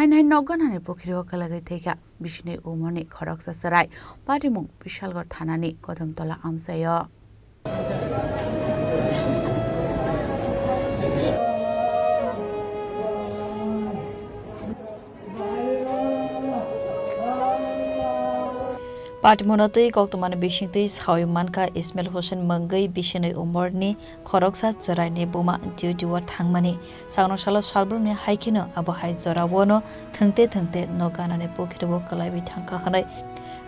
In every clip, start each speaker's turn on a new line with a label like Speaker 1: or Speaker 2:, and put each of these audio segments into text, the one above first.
Speaker 1: Haino Nokganani Pukhirio Kwlwngwi Thwikha Bisiknwi Umorni Khoroksa Chwrai Patimung Bishalgarh Thanani Kadamtala Amchaio Patimunatui koktomani bisingtui sawi manka Ismail Hussein Manggai Bisiknwi Umorni Khoroksa Chwrai ni buma duty-o thangmani sagno salo salbrumni haikino abo hai jorawono thangte Nokganani Pukhirio Kwlwngwi Thwikha khanai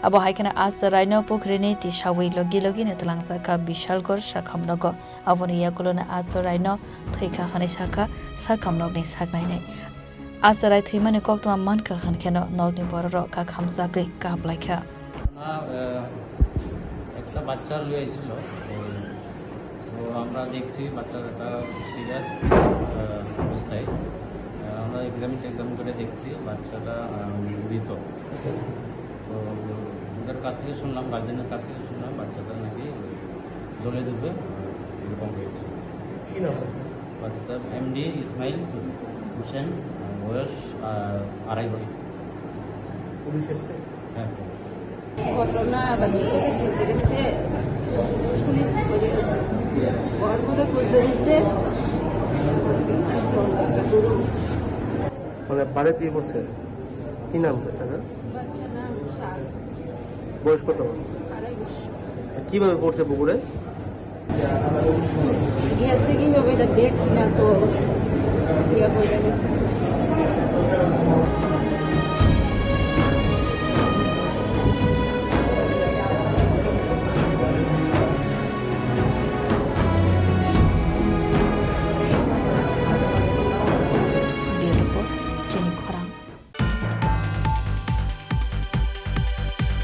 Speaker 1: abo haikina a Chwrai no Pukhirini tisawi logi ni tlangsaka Bishalgarh sakhamnogo aboni yakulona a Chwrai no Thwikha khani sakhamnokni saknainai a Chwrai thimani koktoma manka khankeno nokni bororo ka khamjagui kaplaikha
Speaker 2: একটা বাচ্চা লইছিল তো আমরা দেখছি বাচ্চাটা serious অবস্থায় আমরা exam করে দেখছি বাচ্চাটা মৃত তো ওদের কাছ থেকে শুনলাম গার্জেনের কাছ থেকে শুনলাম বাচ্চাটা নাকি জলে ডুবে এরকম হয়েছে
Speaker 3: কি নাম
Speaker 2: বাচ্চাটার এমডি ইসমাইল হোসেন বয়স 2.5 বছর
Speaker 3: পুলিশ এসেছে
Speaker 2: হ্যাঁ
Speaker 4: ঘটনা দেখতে
Speaker 3: মানে পারে দিয়ে পড়ছে কি নাম বাচ্চাটা বয়স কত কিভাবে পড়ছে পুকুরে
Speaker 4: গেছে কিভাবে দেখছি না তো